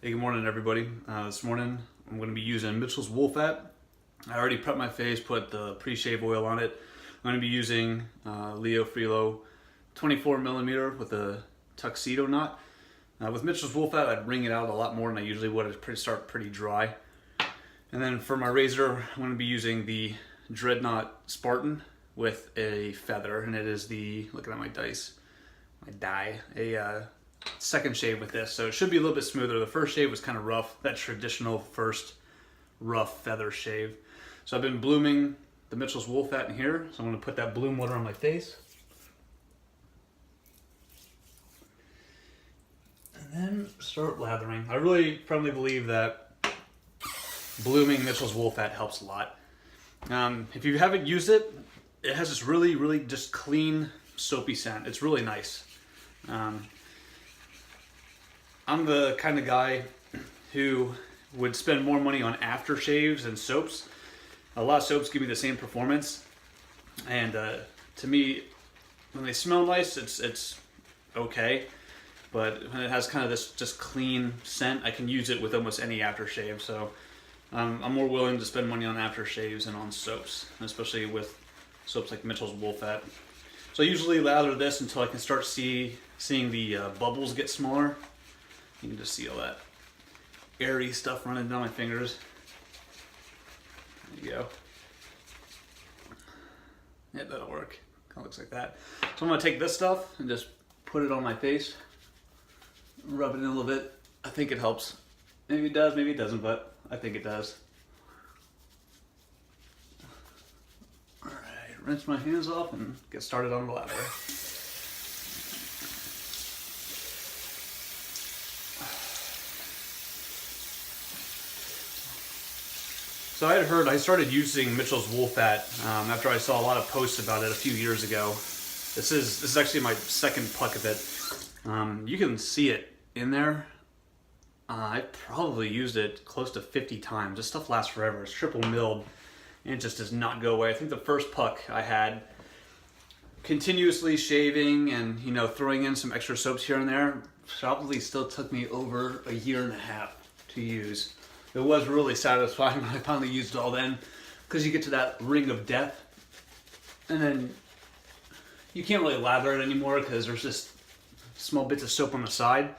Hey, good morning, everybody. This morning I'm going to be using Mitchell's Wool Fat. I already prepped my face, put the pre-shave oil on it. I'm going to be using Leo Freelo 24 millimeter with a tuxedo knot. With Mitchell's Wool Fat, I'd wring it out a lot more than I usually would. It'd start pretty dry. And then for my razor, I'm going to be using the Dreadnought Spartan with a feather, and it is the, looking at my dye, a second shave with this, so it should be a little bit smoother. The first shave was kind of rough, that traditional first rough feather shave. So I've been blooming the Mitchell's Wool Fat in here, so I'm going to put that bloom water on my face. And then start lathering. I really firmly believe that blooming Mitchell's Wool Fat helps a lot. If you haven't used it, it has this really just clean, soapy scent. It's really nice. I'm the kind of guy who would spend more money on aftershaves and soaps. A lot of soaps give me the same performance, and to me, when they smell nice, it's okay. But when it has kind of this just clean scent, I can use it with almost any aftershave. So I'm more willing to spend money on aftershaves and on soaps, especially with soaps like Mitchell's Wool Fat. So I usually lather this until I can start seeing the bubbles get smaller. You can just see all that airy stuff running down my fingers. There you go. Yeah, that'll work. Kind of looks like that. So I'm going to take this stuff and just put it on my face. Rub it in a little bit. I think it helps. Maybe it does, maybe it doesn't, but I think it does. Alright, rinse my hands off and get started on the lather. So I started using Mitchell's Wool Fat after I saw a lot of posts about it a few years ago. This is actually my second puck of it. You can see it in there. I probably used it close to 50 times. This stuff lasts forever. It's triple milled and it just does not go away. I think the first puck I had, continuously shaving and throwing in some extra soaps here and there, probably still took me over a year and a half to use. It was really satisfying when I finally used it all then, because you get to that ring of death, and then you can't really lather it anymore because there's just small bits of soap on the side.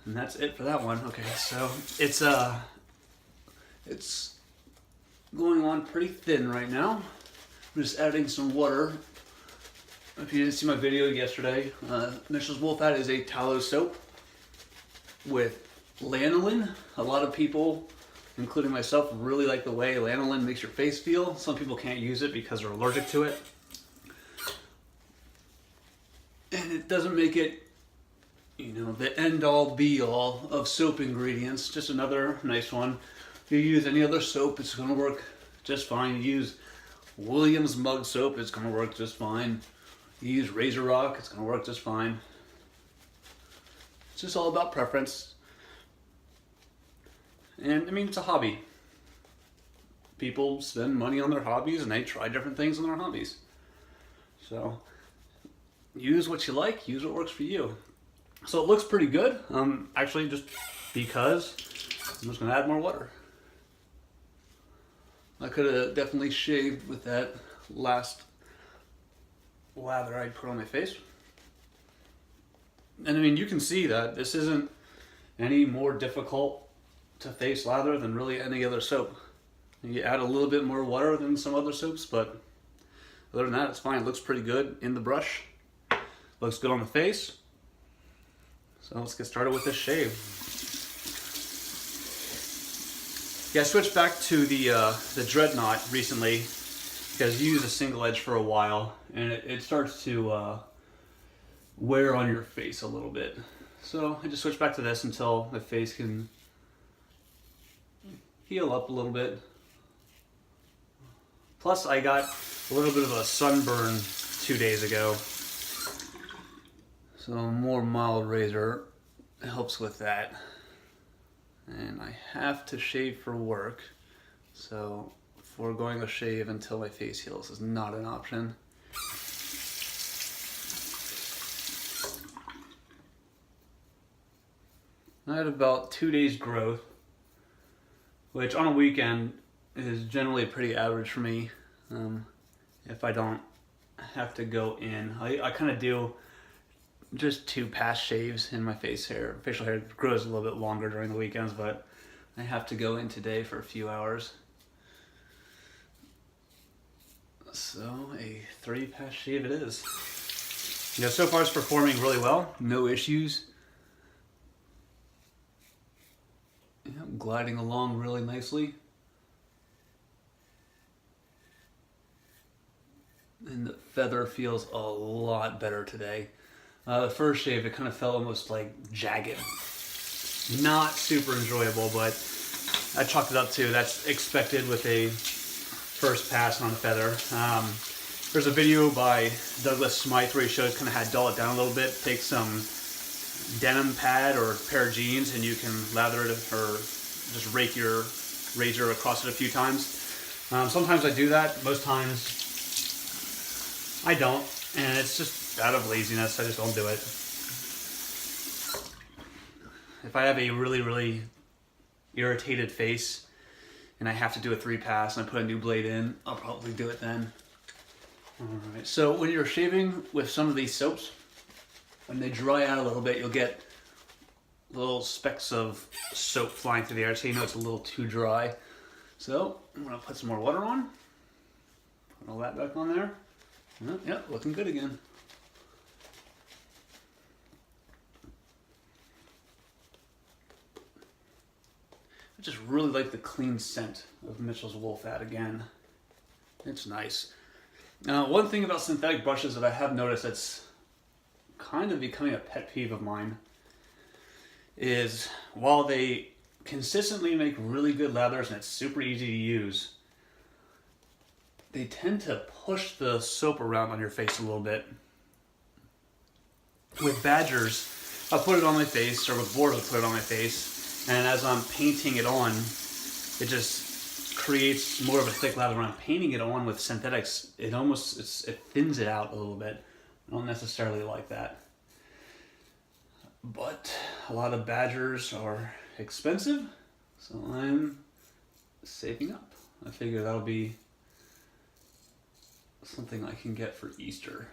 And that's it for that one. Okay, so it's going on pretty thin right now. I'm just adding some water. If you didn't see my video yesterday, Mitchell's Wool Fat is a tallow soap with lanolin. A lot of people, including myself, really like the way lanolin makes your face feel. Some people can't use it because they're allergic to it. And it doesn't make it, the end-all be-all of soap ingredients. Just another nice one. If you use any other soap, it's going to work just fine. You use Williams mug soap, it's going to work just fine. You use Razor Rock, it's going to work just fine. It's just all about preference. And I mean, it's a hobby. People spend money on their hobbies and they try different things in their hobbies. So use what you like, use what works for you. So it looks pretty good. Actually, just because I'm just gonna add more water. I could have definitely shaved with that last lather I put on my face. And I mean, you can see that this isn't any more difficult to face lather than really any other soap. You add a little bit more water than some other soaps, but other than that, it's fine. It looks pretty good in the brush. Looks good on the face. So let's get started with this shave. Yeah, I switched back to the Dreadnought recently because you use a single edge for a while and it starts to wear on your face a little bit. So I just switched back to this until my face can heal up a little bit. Plus I got a little bit of a sunburn 2 days ago. So a more mild razor helps with that. And I have to shave for work. So foregoing a shave until my face heals is not an option. I had about 2 days growth, which on a weekend is generally pretty average for me. If I don't have to go in, I kind of do just 2 past shaves in my facial hair grows a little bit longer during the weekends, but I have to go in today for a few hours. So a 3 pass shave it is. You know, so far it's performing really well, no issues. Yeah, gliding along really nicely. And the feather feels a lot better today. The first shave, it kind of felt almost like jagged. Not super enjoyable, but I chalked it up to that's expected with a first pass on a feather. There's a video by Douglas Smythe where he shows kind of how to dull it down a little bit. Take some denim pad or a pair of jeans and you can lather it or just rake your razor across it a few times. Sometimes I do that. Most times I don't, and it's just out of laziness. I just don't do it. If I have a really irritated face and I have to do a 3 pass and I put a new blade in, I'll probably do it then. Alright, so when you're shaving with some of these soaps, when they dry out a little bit, you'll get little specks of soap flying through the air, so you know it's a little too dry. So I'm going to put some more water on. Put all that back on there. Yep, looking good again. I just really like the clean scent of Mitchell's Wool Fat again. It's nice. Now, one thing about synthetic brushes that I have noticed that's kind of becoming a pet peeve of mine is while they consistently make really good lathers and it's super easy to use, they tend to push the soap around on your face a little bit. With badgers, I'll put it on my face, or with boars I'll put it on my face, and as I'm painting it on, it just creates more of a thick lather. When I'm painting it on with synthetics, it thins it out a little bit. I don't necessarily like that. But a lot of badgers are expensive, so I'm saving up. I figure that'll be something I can get for Easter.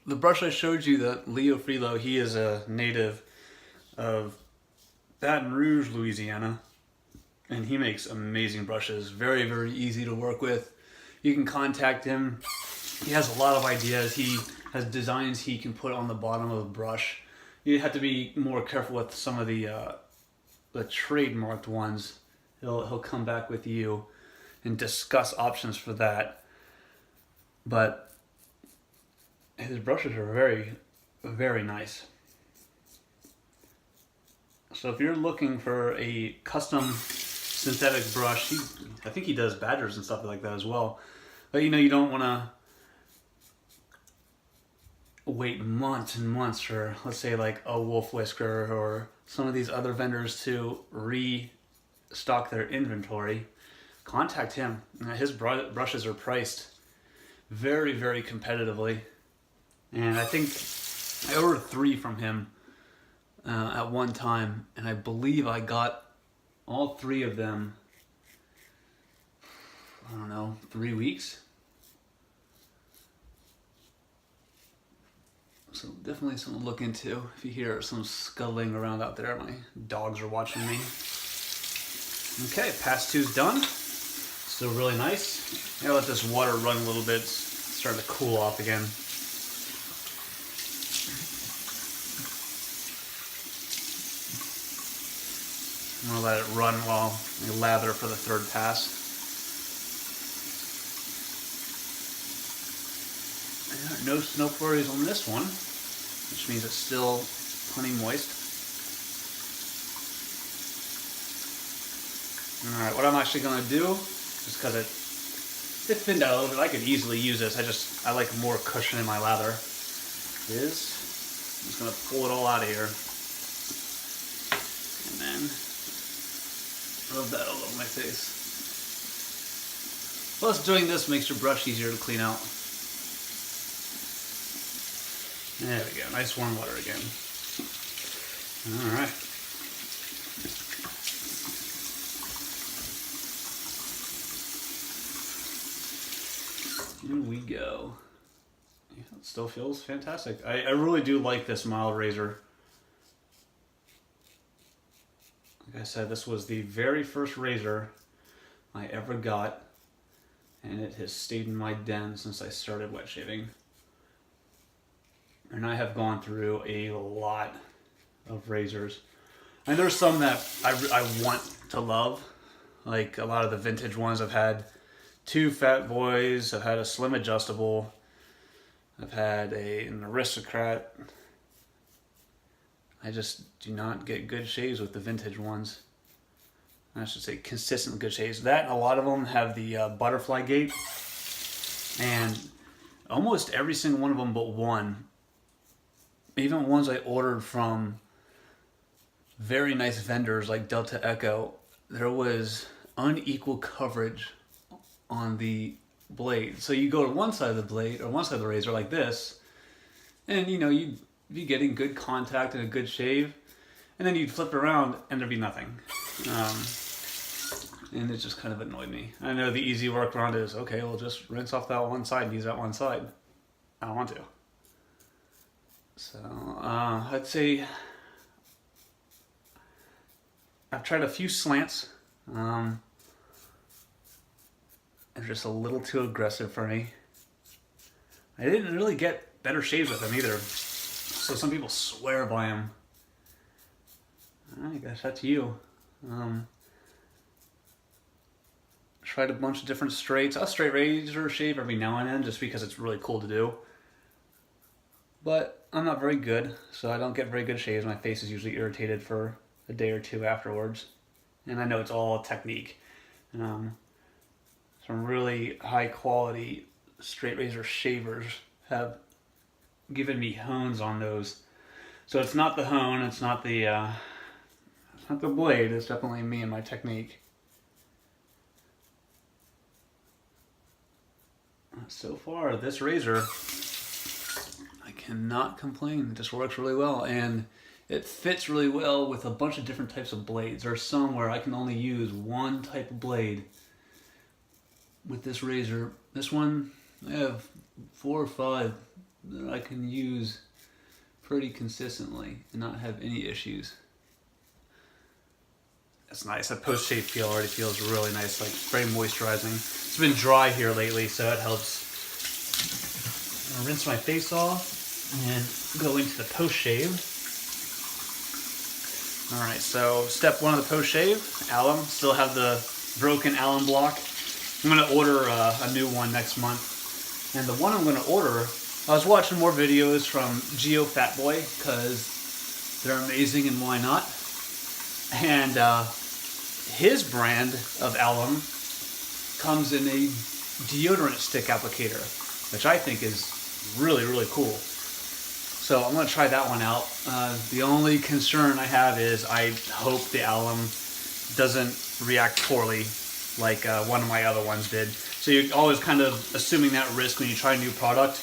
The brush I showed you, the Leo Freelo, he is a native of Baton Rouge, Louisiana, and he makes amazing brushes. Very easy to work with. You can contact him. He has a lot of ideas. He has designs he can put on the bottom of the brush. You have to be more careful with some of the trademarked ones. He'll come back with you and discuss options for that. But his brushes are very nice. So if you're looking for a custom synthetic brush, I think he does badgers and stuff like that as well. But you know, you don't want to wait months and months for, let's say, like a Wolf Whisker or some of these other vendors to restock their inventory. Contact him. His brushes are priced very competitively, and I think I ordered 3 from him at one time, and I believe I got all 3 of them, I don't know, 3 weeks. So definitely something to look into. If you hear some scuttling around out there, my dogs are watching me. Okay, pass 2's done. Still really nice. I'm gonna let this water run a little bit. It's starting to cool off again. I'm gonna let it run while I lather for the 3rd pass. No snow flurries on this one, which means it's still plenty moist. Alright, what I'm actually going to do, just because it thinned out a little bit, I could easily use this, I like more cushion in my lather, is I'm just going to pull it all out of here. And then rub that all over my face. Plus doing this makes your brush easier to clean out. There we go, nice warm water again. All right. Here we go. Yeah, it still feels fantastic. I really do like this mild razor. Like I said, this was the very first razor I ever got, and it has stayed in my den since I started wet shaving. And I have gone through a lot of razors. And there's some that I want to love, like a lot of the vintage ones. I've had 2 Fat Boys, I've had a Slim Adjustable, I've had an Aristocrat. I just do not get good shaves with the vintage ones. I should say consistent good shaves. That and a lot of them have the butterfly gate, and almost every single one of them but one, even ones I ordered from very nice vendors like Delta Echo, there was unequal coverage on the blade. So you go to one side of the blade or one side of the razor like this, and you know, you'd be getting good contact and a good shave, and then you'd flip it around and there'd be nothing. And it just kind of annoyed me. I know the easy workaround is, okay, we'll just rinse off that one side and use that one side. I don't want to. So I'd say I've tried a few slants. They're just a little too aggressive for me. I didn't really get better shaves with them either. So some people swear by them. I guess that's you. Tried a bunch of different straights. I'll straight razor shave every now and then just because it's really cool to do. But I'm not very good, so I don't get very good shaves. My face is usually irritated for a day or two afterwards. And I know it's all technique. Some really high quality straight razor shavers have given me hones on those. So it's not the hone, it's not the blade, it's definitely me and my technique. So far, this razor, I cannot complain. It just works really well, and it fits really well with a bunch of different types of blades. There's some where I can only use one type of blade with this razor. This one, I have 4 or 5 that I can use pretty consistently and not have any issues. That's nice. That post-shave feel already feels really nice, like very moisturizing. It's been dry here lately, so it helps. I'm gonna rinse my face off and go into the post-shave. All right, so step 1 of the post-shave, alum. Still have the broken alum block. I'm gonna order a new one next month. And the one I'm gonna order, I was watching more videos from Geo Fatboy because they're amazing and why not. And his brand of alum comes in a deodorant stick applicator, which I think is really, really cool. So I'm going to try that one out. The only concern I have is I hope the alum doesn't react poorly like one of my other ones did. So you're always kind of assuming that risk when you try a new product.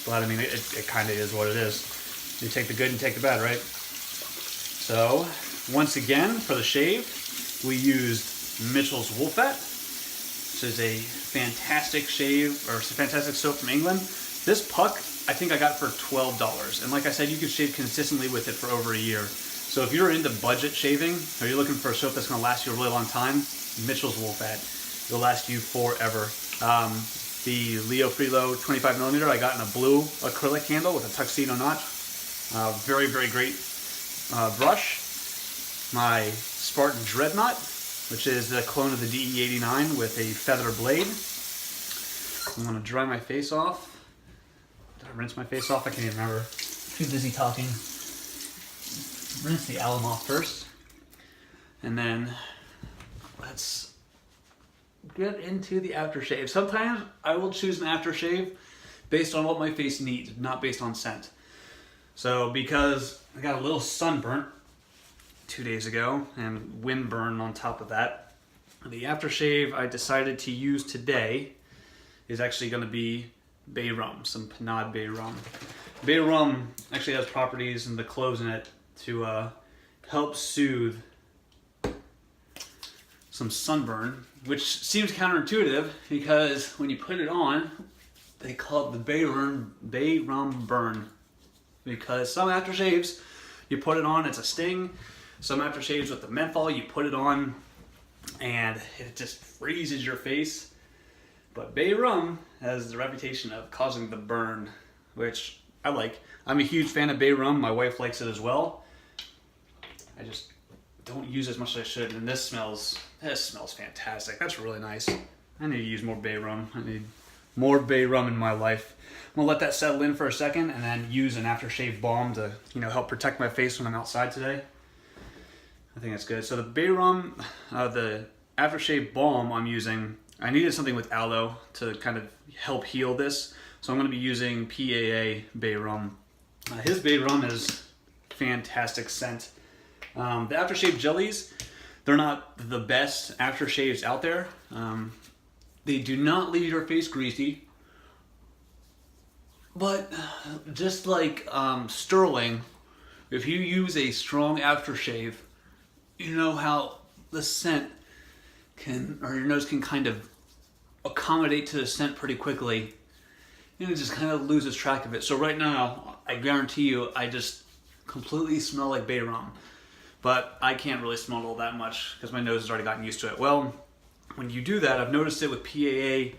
But I mean, it kind of is what it is. You take the good and take the bad, right? So once again, for the shave, we used Mitchell's Wool Fat, which is a fantastic shave, or a fantastic soap from England. This puck, I think I got for $12. And like I said, you could shave consistently with it for over a year. So if you're into budget shaving, or you're looking for a soap that's gonna last you a really long time, Mitchell's Wool Fat. It'll last you forever. The Leo Freelo 25mm I got in a blue acrylic handle with a tuxedo notch. Very, very great brush. My Spartan Dreadnought, which is the clone of the DE89 with a feather blade. I'm gonna dry my face off. Did I rinse my face off? I can't even remember. Too busy talking. Rinse the alum off first. And then let's get into the aftershave. Sometimes I will choose an aftershave based on what my face needs, not based on scent. So because I got a little sunburnt 2 days ago and windburn on top of that, the aftershave I decided to use today is actually going to be Bay Rum, some Panade Bay Rum. Bay Rum actually has properties and the cloves in it to help soothe some sunburn, which seems counterintuitive because when you put it on, they call it the Bay Rum burn. Because some aftershaves, you put it on, it's a sting. Some aftershaves with the menthol, you put it on and it just freezes your face. But Bay Rum has the reputation of causing the burn, which I like. I'm a huge fan of Bay Rum. My wife likes it as well. I just don't use as much as I should, and this smells fantastic. That's really nice. I need to use more Bay Rum. I need more Bay Rum in my life. I'm gonna let that settle in for a second and then use an aftershave balm to, help protect my face when I'm outside today. I think that's good. So the Bay Rum, the aftershave balm I'm using, I needed something with aloe to kind of help heal this. So I'm gonna be using PAA Bay Rum. His Bay Rum is fantastic scent. The aftershave jellies, they're not the best aftershaves out there. They do not leave your face greasy. But just like Sterling, if you use a strong aftershave, you know how the scent or your nose can kind of accommodate to the scent pretty quickly. It just kind of loses track of it. So right now, I guarantee you, I just completely smell like Bay Rum. But I can't really smell it all that much because my nose has already gotten used to it. Well, when you do that, I've noticed it with PAA,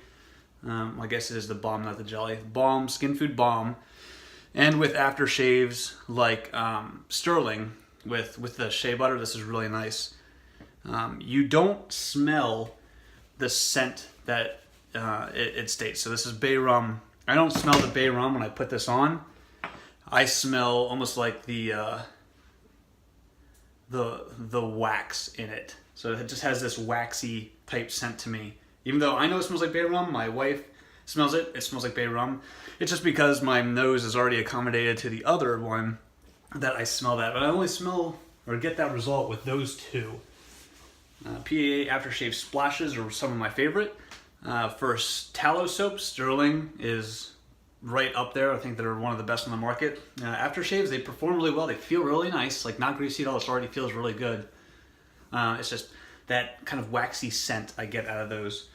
I guess it is the balm, not the jelly, balm, skin food balm, and with aftershaves like Sterling, with the shea butter, this is really nice. You don't smell the scent that it states. So this is Bay Rum. I don't smell the Bay Rum when I put this on. I smell almost like the wax in it. So it just has this waxy type scent to me. Even though I know it smells like Bay Rum, my wife smells it. It smells like Bay Rum. It's just because my nose is already accommodated to the other one that I smell that. But I only smell or get that result with those two. PAA aftershave splashes are some of my favorite. For tallow soap, Sterling is right up there. I think they're one of the best on the market. Aftershaves, they perform really well. They feel really nice, like not greasy at all. It already feels really good. It's just that kind of waxy scent I get out of those.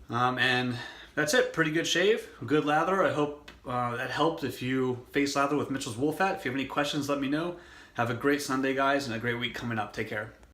And that's it. Pretty good shave, good lather. I hope that helped if you face lather with Mitchell's Wool Fat. If you have any questions, let me know. Have a great Sunday, guys, and a great week coming up. Take care.